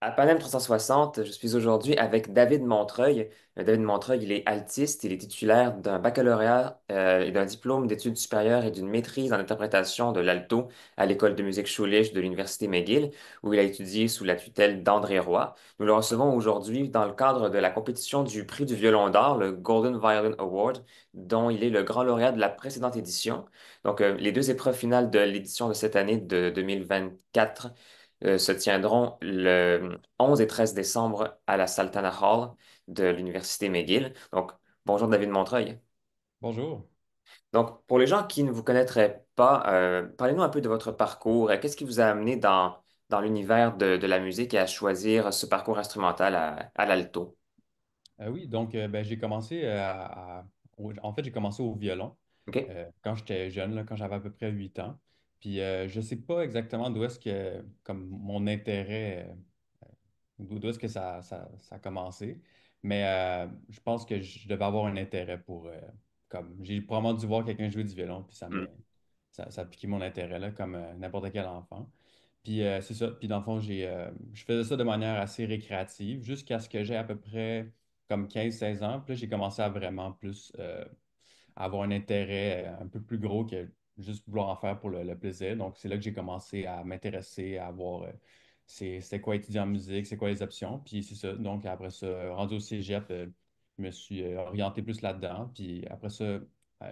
À Panem 360, je suis aujourd'hui avec David Montreuil. David Montreuil, il est altiste, il est titulaire d'un baccalauréat et d'un diplôme d'études supérieures et d'une maîtrise en interprétation de l'alto à l'école de musique Schulich de l'Université McGill, où il a étudié sous la tutelle d'André Roy. Nous le recevons aujourd'hui dans le cadre de la compétition du prix du violon d'or, le Golden Violin Award, dont il est le grand lauréat de la précédente édition. Donc, les deux épreuves finales de l'édition de cette année de 2024 se tiendront le 11 et 13 décembre à la Saltana Hall de l'Université McGill. Donc, bonjour David Montreuil. Bonjour. Donc, pour les gens qui ne vous connaîtraient pas, parlez-nous un peu de votre parcours. Qu'est-ce qui vous a amené dans l'univers de la musique et à choisir ce parcours instrumental à l'alto? Oui, donc ben, j'ai commencé en fait, j'ai commencé au violon OK? quand j'étais jeune, là, quand j'avais à peu près 8 ans. Puis je sais pas exactement d'où est-ce que, comme mon intérêt, d'où est-ce que ça a commencé. Mais je pense que je devais avoir un intérêt pour, comme, j'ai probablement dû voir quelqu'un jouer du violon, puis Hmm. ça a piqué mon intérêt, là, comme n'importe quel enfant. Puis c'est ça. Puis dans le fond, je faisais ça de manière assez récréative jusqu'à ce que j'ai à peu près comme 15 16 ans. Puis là, j'ai commencé à vraiment plus avoir un intérêt un peu plus gros que juste vouloir en faire pour le plaisir. Donc, c'est là que j'ai commencé à m'intéresser, à voir c'est quoi étudier en musique, c'est quoi les options. Puis c'est ça. Donc, après ça, rendu au cégep, je me suis orienté plus là-dedans. Puis après ça,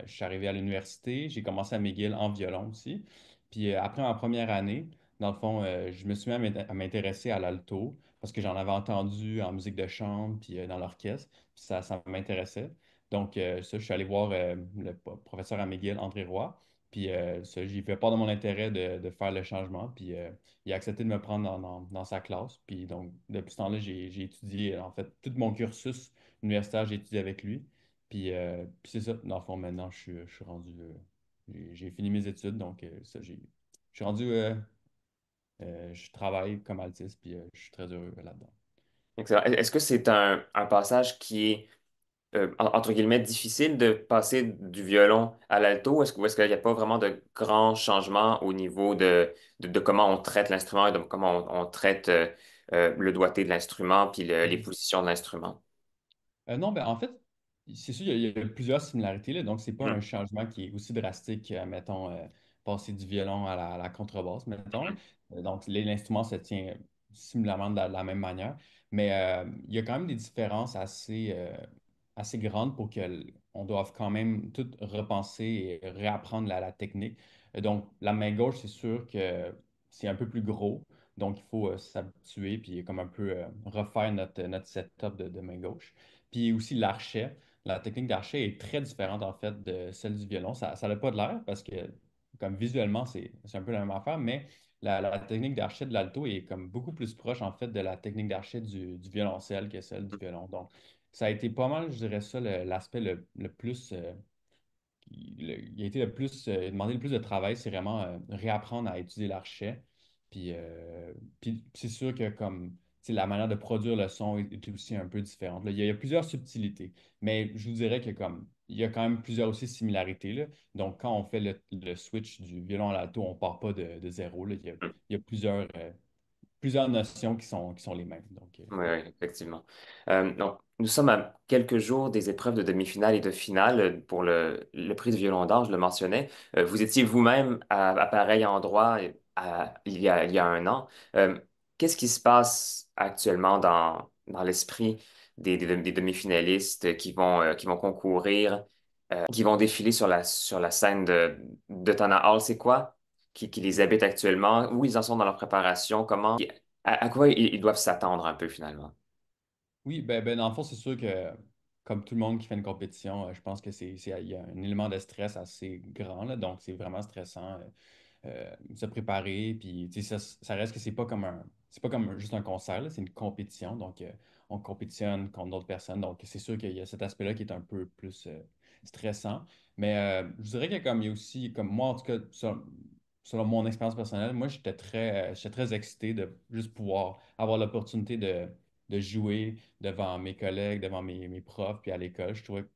je suis arrivé à l'université. J'ai commencé à McGill en violon aussi. Puis après ma première année, dans le fond, je me suis mis à m'intéresser à l'alto parce que j'en avais entendu en musique de chambre puis dans l'orchestre. Puis ça m'intéressait. Donc, ça, je suis allé voir le professeur à McGill, André Roy. Puis, ça, j'ai fait part de mon intérêt de faire le changement. Puis, il a accepté de me prendre dans sa classe. Puis, donc, depuis ce temps-là, j'ai étudié, en fait, tout mon cursus universitaire, j'ai étudié avec lui. Puis c'est ça. Dans le fond, maintenant, je suis rendu. J'ai fini mes études. Donc, ça, je suis rendu. Je travaille comme altiste. Puis, je suis très heureux là-dedans. Excellent. Est-ce que c'est un passage qui est entre guillemets, difficile de passer du violon à l'alto? Ou est-ce qu'il n'y a pas vraiment de grands changements au niveau de comment on traite l'instrument et de comment on traite le doigté de l'instrument puis les positions de l'instrument? Non, ben en fait, c'est sûr, il y a plusieurs similarités, là, donc c'est pas un Mhm. changement qui est aussi drastique, mettons, passer du violon à la contrebasse, mettons, là. Donc, l'instrument se tient similairement de la même manière, mais il y a quand même des différences assez grandes pour qu'on doive quand même tout repenser et réapprendre la technique. Donc, la main gauche, c'est sûr que c'est un peu plus gros, donc il faut s'habituer, puis comme un peu refaire notre setup de main gauche. Puis aussi l'archet. La technique d'archet est très différente en fait de celle du violon. Ça n'a pas de l'air parce que comme visuellement, c'est un peu la même affaire, mais la technique d'archet de l'alto est comme beaucoup plus proche en fait de la technique d'archet du violoncelle que celle du violon. Donc, ça a été pas mal, je dirais ça, l'aspect le plus il a été le plus demandé le plus de travail, c'est vraiment réapprendre à étudier l'archet. Puis c'est sûr que comme tu sais, la manière de produire le son est aussi un peu différente. Là, il y a plusieurs subtilités, mais je vous dirais que comme il y a quand même plusieurs aussi similarités, là. Donc quand on fait le switch du violon à l'alto, on part pas de zéro, là. Il y a plusieurs notions qui sont les mêmes. Donc, Oui, oui, effectivement. Donc, nous sommes à quelques jours des épreuves de demi-finale et de finale pour le prix du violon d'or, je le mentionnais. Vous étiez vous-même à pareil endroit il y a un an. Qu'est-ce qui se passe actuellement dans l'esprit des demi-finalistes qui vont concourir, qui vont défiler sur la scène de Tana Hall? C'est quoi qui les habite actuellement? Où ils en sont dans leur préparation? À quoi ils doivent s'attendre un peu finalement? oui, ben, dans le fond, c'est sûr que, comme tout le monde qui fait une compétition, je pense que il y a un élément de stress assez grand, là, donc c'est vraiment stressant se préparer, puis tu sais, ça reste que c'est pas comme juste un concert, là, c'est une compétition, donc on compétitionne contre d'autres personnes, donc c'est sûr qu'il y a cet aspect-là qui est un peu plus stressant, mais je dirais que comme il y a aussi, comme moi en tout cas, selon mon expérience personnelle, moi j'étais très excité de juste pouvoir avoir l'opportunité de jouer devant mes collègues, devant mes profs, puis à l'école. Je trouvais que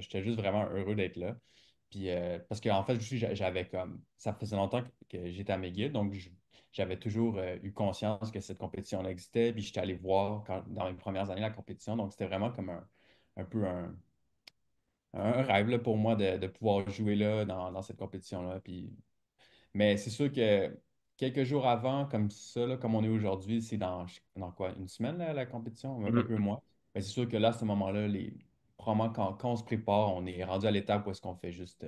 j'étais juste vraiment heureux d'être là. Puis, parce qu'en fait, aussi, j'avais comme, ça faisait longtemps que j'étais à McGill, donc j'avais toujours eu conscience que cette compétition-là existait, puis j'étais allé voir dans mes premières années la compétition, donc c'était vraiment comme un peu un rêve là, pour moi de pouvoir jouer là dans cette compétition-là. Puis, mais c'est sûr que quelques jours avant, comme ça, là, comme on est aujourd'hui, c'est dans quoi, une semaine la compétition, un peu Mhm. moins. Mais c'est sûr que là, à ce moment-là, probablement quand on se prépare, on est rendu à l'étape où est-ce qu'on fait juste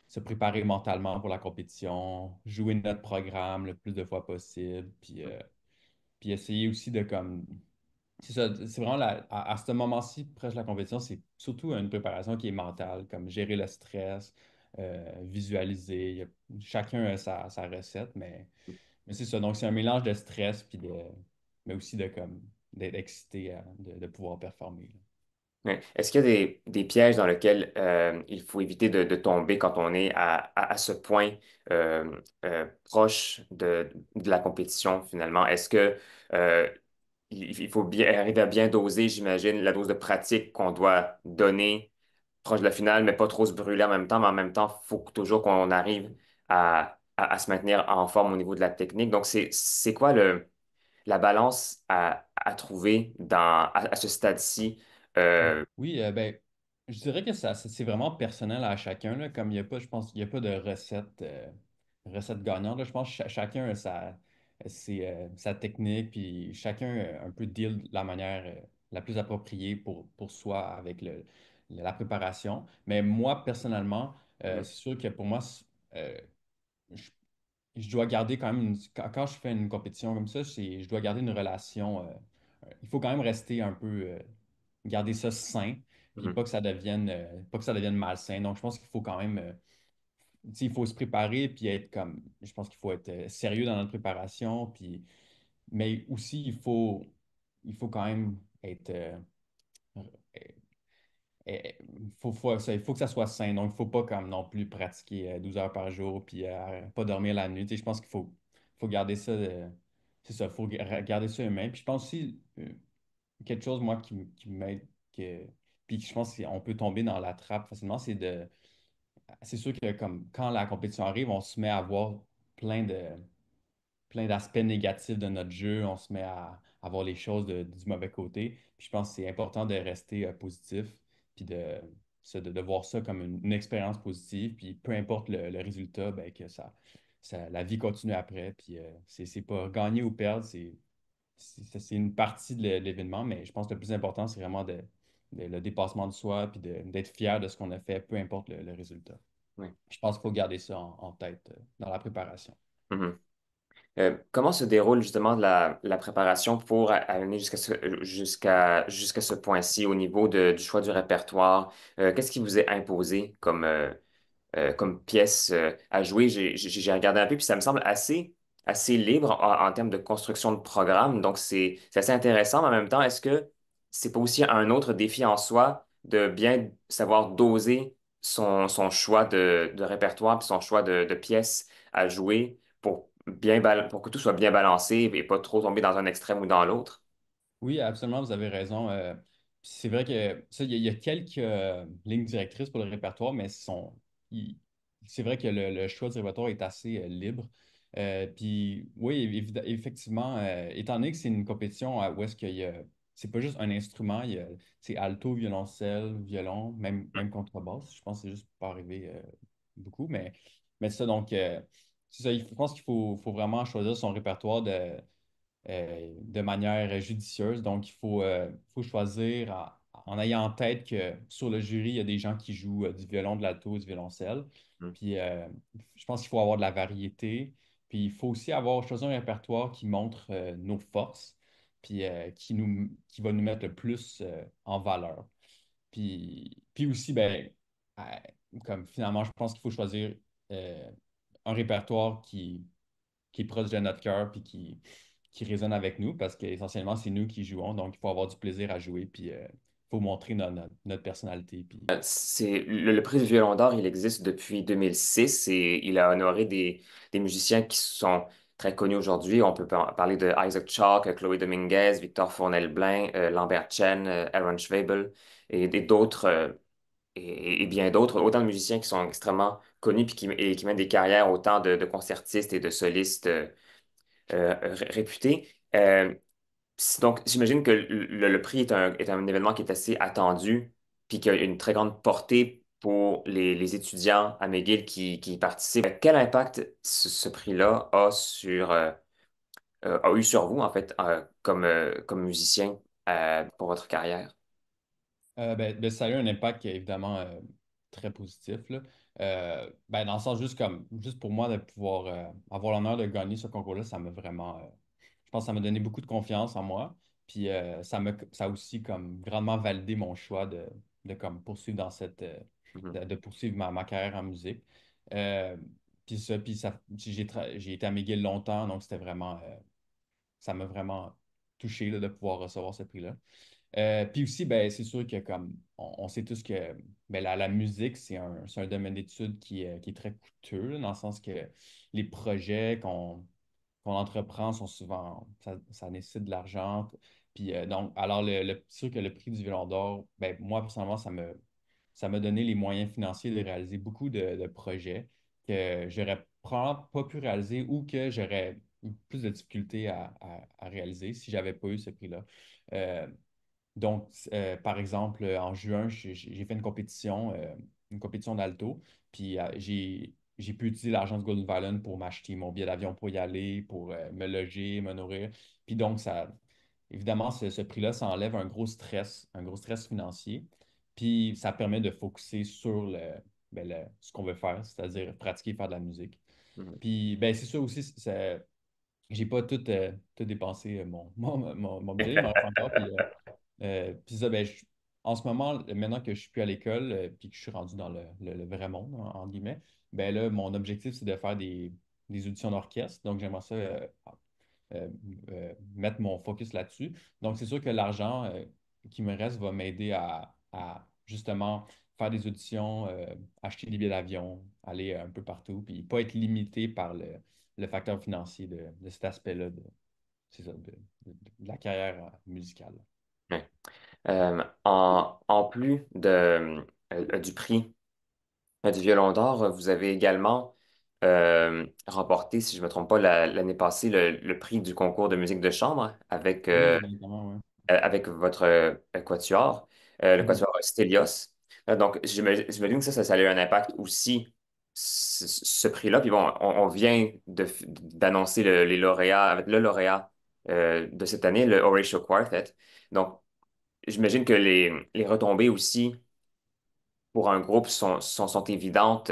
se préparer mentalement pour la compétition, jouer notre programme le plus de fois possible, puis essayer aussi de comme. C'est ça, c'est vraiment à ce moment-ci, presque la compétition, c'est surtout une préparation qui est mentale, comme gérer le stress, visualiser. Chacun a sa recette, mais c'est ça. Donc, c'est un mélange de stress, mais aussi de comme d'être excité de pouvoir performer. Ouais. Est-ce qu'il y a des pièges dans lesquels il faut éviter de tomber quand on est à ce point proche de la compétition finalement? Est-ce que il faut bien arriver à bien doser, j'imagine, la dose de pratique qu'on doit donner proche de la finale, mais pas trop se brûler en même temps, mais en même temps, il faut toujours qu'on arrive à se maintenir en forme au niveau de la technique. Donc, c'est quoi la balance à trouver à ce stade-ci? Oui, ben, je dirais que c'est vraiment personnel à chacun, là, comme il n'y a pas, je pense, il y a pas de recette gagnante, là. Je pense que chacun a sa technique, puis chacun un peu deal de la manière la plus appropriée pour soi avec la préparation. Mais moi, personnellement, Mhm, c'est sûr que pour moi, euh, je, je dois garder quand même quand je fais une compétition comme ça, je dois garder une relation. Il faut quand même rester un peu, garder ça sain, puis mhm, pas que ça devienne malsain. Donc, je pense qu'il faut quand même, tu sais, il faut se préparer, puis être comme, je pense qu'il faut être sérieux dans notre préparation, puis, mais aussi, il faut quand même être, il faut que ça soit sain. Donc, il ne faut pas comme non plus pratiquer 12 heures par jour puis pas dormir la nuit. Tu sais, je pense qu'il faut garder ça, c'est ça, il faut garder ça humain. Puis je pense aussi, quelque chose, moi, qui m'aide, puis je pense qu'on peut tomber dans la trappe facilement, c'est sûr que comme quand la compétition arrive, on se met à voir plein de, plein d'aspects négatifs de notre jeu, on se met à voir les choses du mauvais côté. Puis je pense que c'est important de rester positif, puis de voir ça comme une expérience positive, puis peu importe le résultat, ben, que la vie continue après, puis c'est pas gagner ou perdre, c'est une partie de l'événement, mais je pense que le plus important, c'est vraiment le dépassement de soi, puis d'être fier de ce qu'on a fait, peu importe le résultat. ouais, Je pense qu'il faut garder ça en tête dans la préparation. mhm. Comment se déroule justement la préparation pour aller jusqu'à ce point-ci au niveau du choix du répertoire? Qu'est-ce qui vous est imposé comme pièce à jouer? J'ai regardé un peu, puis ça me semble assez libre en termes de construction de programme. Donc, c'est assez intéressant, mais en même temps, est-ce que c'est pas aussi un autre défi en soi de bien savoir doser son choix de répertoire puis son choix de pièces à jouer pour que tout soit bien balancé et pas trop tomber dans un extrême ou dans l'autre? Oui, absolument, vous avez raison. C'est vrai que ça, il y a quelques lignes directrices pour le répertoire, mais il- c'est vrai que le choix du répertoire est assez libre. Puis oui, effectivement, étant donné que c'est une compétition où est-ce qu'il y a, c'est pas juste un instrument, c'est alto, violoncelle, violon, même contrebasse. Je pense que c'est juste pas arrivé beaucoup, mais ça, donc, c'est ça, je pense qu'il faut vraiment choisir son répertoire de manière judicieuse. Donc, il faut choisir en ayant en tête que sur le jury, il y a des gens qui jouent du violon, de l'alto, du violoncelle. Hmm. Puis, je pense qu'il faut avoir de la variété. Puis, il faut aussi choisir un répertoire qui montre nos forces, puis qui va nous mettre le plus en valeur. Puis aussi, ben, euh, comme finalement, je pense qu'il faut choisir euh, un répertoire qui est proche de notre cœur puis qui résonne avec nous parce qu'essentiellement, c'est nous qui jouons. Donc, il faut avoir du plaisir à jouer puis il faut montrer notre personnalité. Puis. Le prix du Violon d'Or, il existe depuis 2006 et il a honoré des musiciens qui sont très connus aujourd'hui. On peut parler de Isaac Chalk, Chloé Dominguez, Victor Fournel-Blin, Lambert Chen, Aaron Schwebel et d'autres. et bien d'autres, autant de musiciens qui sont extrêmement connus puis et qui mènent des carrières autant de concertistes et de solistes réputés. Donc, j'imagine que le prix est un événement qui est assez attendu puis qui a une très grande portée pour les étudiants à McGill qui y participent. Quel impact ce prix-là a eu sur vous, en fait, comme musicien pour votre carrière? Ça a eu un impact évidemment très positif, là. Dans le sens juste pour moi de pouvoir avoir l'honneur de gagner ce concours-là, ça m'a vraiment, je pense que ça m'a donné beaucoup de confiance en moi. Puis ça a aussi comme grandement validé mon choix de comme poursuivre dans Mhm, de poursuivre ma carrière en musique. Euh, puis j'ai été à McGill longtemps, donc ça m'a vraiment touché là, de pouvoir recevoir ce prix-là. Puis aussi, c'est sûr que comme on sait tous que la musique, c'est un domaine d'études qui est très coûteux, là, dans le sens que les projets qu'on entreprend sont souvent, ça nécessite de l'argent. Puis donc, alors c'est sûr que le prix du Violon d'Or, moi personnellement, ça m'a donné les moyens financiers de réaliser beaucoup de projets que j'aurais probablement pas pu réaliser ou que j'aurais eu plus de difficultés à réaliser si j'avais pas eu ce prix-là. Euh, Par exemple, en juin, j'ai fait une compétition d'alto, puis j'ai pu utiliser l'argent de Golden Violin pour m'acheter mon billet d'avion pour y aller, pour me loger, me nourrir. Puis donc, évidemment, ce prix-là, ça enlève un gros stress financier, puis ça permet de focuser sur ce qu'on veut faire, c'est-à-dire pratiquer, faire de la musique. mhm. Puis, c'est sûr aussi, j'ai pas tout dépensé mon budget, il me reste encore. Puis ça, en ce moment, maintenant que je suis plus à l'école, puis que je suis rendu dans le vrai monde, en guillemets, là, mon objectif, c'est de faire des auditions d'orchestre. Donc, j'aimerais ça mettre mon focus là-dessus. Donc, c'est sûr que l'argent qui me reste va m'aider à justement faire des auditions, acheter des billets d'avion, aller un peu partout, puis pas être limité par le facteur financier de cet aspect-là c'est ça, de la carrière musicale. Ouais. En plus du prix du Violon d'Or, vous avez également remporté, si je ne me trompe pas, l'année passée, le prix du concours de musique de chambre Oui, exactement, ouais. avec votre quatuor, le Mhm. quatuor Stelios. Donc, j'imagine que ça a eu un impact aussi, ce prix-là. Puis bon, on vient d'annoncer les lauréats, avec le lauréat de cette année, le Horatio Quartet. Donc, j'imagine que les retombées aussi pour un groupe sont évidentes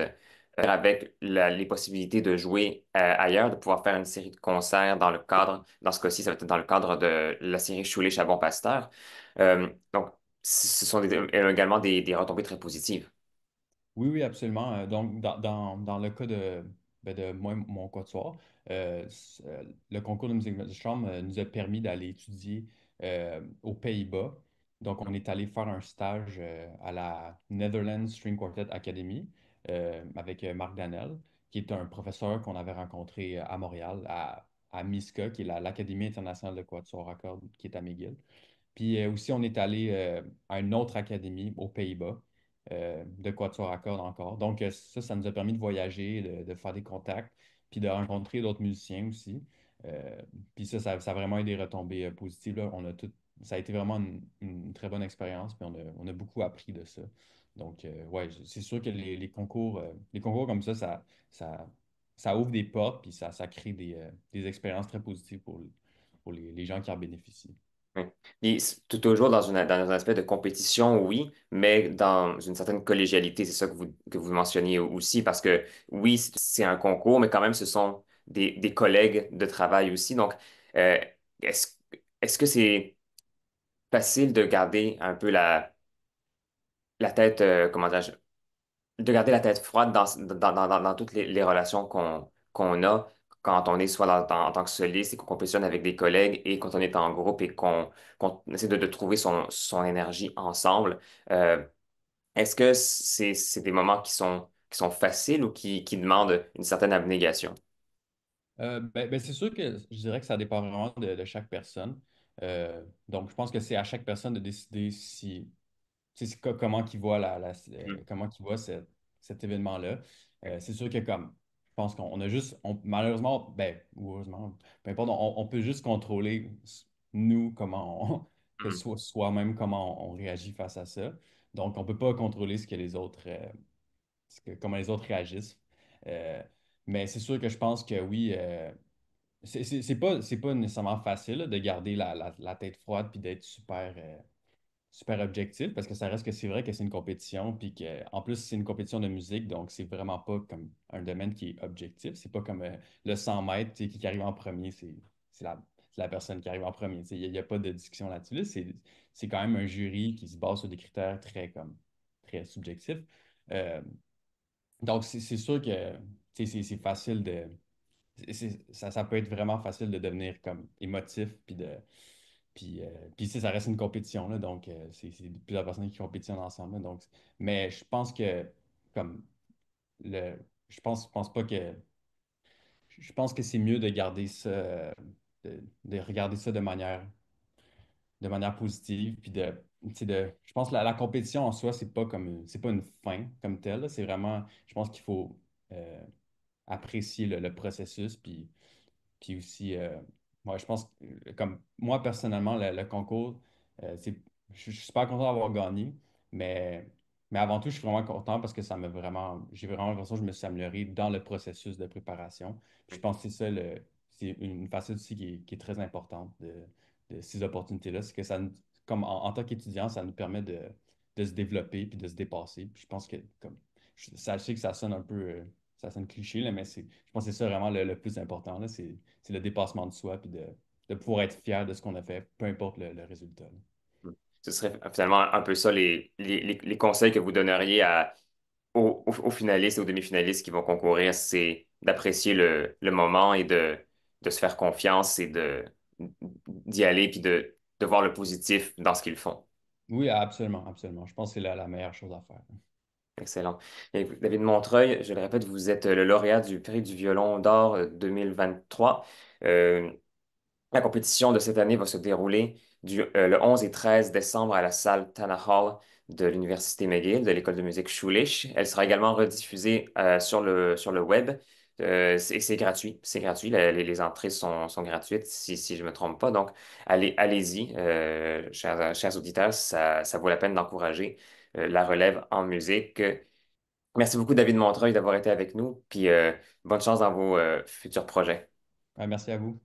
avec les possibilités de jouer ailleurs, de pouvoir faire une série de concerts dans le cadre, dans ce cas-ci, ça va être dans le cadre de la série Choulet-Chabon-Pasteur. Donc, ce sont également des retombées très positives. Oui, oui, absolument. Donc, dans le cas de moi, mon quatuor, le concours de musique de chambre nous a permis d'aller étudier aux Pays-Bas. Donc, on est allé faire un stage à la Netherlands String Quartet Academy avec Marc Danel, qui est un professeur qu'on avait rencontré à Montréal, à MISCA, qui est l'Académie internationale de quatuor à cordes, qui est à McGill. Puis aussi, on est allé à une autre académie aux Pays-Bas, de quatuor à cordes encore. Donc, ça nous a permis de voyager, de faire des contacts, puis de rencontrer d'autres musiciens aussi. Euh, Puis ça a vraiment eu des retombées positives, là. Ça a été vraiment une très bonne expérience, puis on a beaucoup appris de ça. Donc, ouais, c'est sûr que les concours comme ça, ça ouvre des portes, puis ça crée des expériences très positives pour les gens qui en bénéficient. Oui. Puis, c'est toujours dans un aspect de compétition, oui, mais dans une certaine collégialité, c'est ça que vous mentionniez aussi, parce que oui, c'est un concours, mais quand même, ce sont des collègues de travail aussi. Donc, euh, est-ce, est-ce que c'est facile de garder un peu la tête, comment dirais-je, de garder la tête froide dans toutes les relations qu'on a quand on est soit en tant que soliste et qu'on compétitionne avec des collègues et quand on est en groupe et qu'on essaie de trouver son énergie ensemble. Euh, Est-ce que c'est des moments qui sont faciles ou qui demandent une certaine abnégation? C'est sûr que je dirais que ça dépend vraiment de chaque personne. Donc, je pense que c'est à chaque personne de décider si comment qu'ils voient Mm. comment qu'ils voient cet événement-là. C'est sûr que comme je pense qu'on a juste malheureusement, ben, ou heureusement, peu importe, on peut juste contrôler nous comment que Mm. soi-même comment on réagit face à ça. Donc, on peut pas contrôler ce que les autres comment les autres réagissent. Euh, mais c'est sûr que je pense que oui, c'est pas nécessairement facile là, de garder la tête froide puis d'être super objectif parce que ça reste que c'est vrai que c'est une compétition, puis que en plus c'est une compétition de musique, donc c'est vraiment pas comme un domaine qui est objectif. C'est pas comme le 100 mètres, tu sais, qui arrive en premier, c'est c'est la personne qui arrive en premier. Tu sais, il n'y a pas de discussion là-dessus. Là, c'est quand même un jury qui se base sur des critères très subjectifs. Euh, donc c'est sûr que tu sais, c'est facile de. Ça peut être vraiment facile de devenir comme émotif, puis ça reste une compétition, là, donc c'est plusieurs personnes qui compétitionnent ensemble, là, donc, mais je pense que, comme, le, je pense pas que, je pense que c'est mieux de garder ça, de regarder ça de manière positive, puis tu sais, je pense que la compétition en soi, c'est pas une fin comme telle, là, c'est vraiment, je pense qu'il faut euh, apprécier le processus, puis aussi, ouais, je pense que, comme moi personnellement, le concours, je suis super content d'avoir gagné, mais, mais avant tout, je suis vraiment content parce que j'ai vraiment l'impression que je me suis amélioré dans le processus de préparation. Puis je pense que c'est une facette aussi qui est très importante de ces opportunités-là, c'est que comme en tant qu'étudiant, ça nous permet de se développer puis de se dépasser. Puis je pense que, comme, je sais que ça sonne un peu, ça sonne cliché, là, mais je pense que c'est ça vraiment le plus important, là, c'est le dépassement de soi, puis de pouvoir être fier de ce qu'on a fait, peu importe le résultat, là. Mm. Ce serait finalement un peu ça les conseils que vous donneriez aux finalistes et aux demi-finalistes qui vont concourir, c'est d'apprécier le moment et de se faire confiance et d'y aller puis de voir le positif dans ce qu'ils font. Oui, absolument, absolument. Je pense que c'est la meilleure chose à faire. Excellent. Et David Montreuil, je le répète, vous êtes le lauréat du prix du violon d'or 2023. Euh, La compétition de cette année va se dérouler le 11 et 13 décembre à la salle Tanner Hall de l'Université McGill, de l'École de musique Schulich. Elle sera également rediffusée sur le web. C'est gratuit. C'est gratuit. Les entrées sont gratuites, si je ne me trompe pas. Donc, allez-y, chers auditeurs, ça vaut la peine d'encourager la relève en musique. Merci beaucoup, David Montreuil, d'avoir été avec nous. Puis bonne chance dans vos futurs projets. Ouais, merci à vous.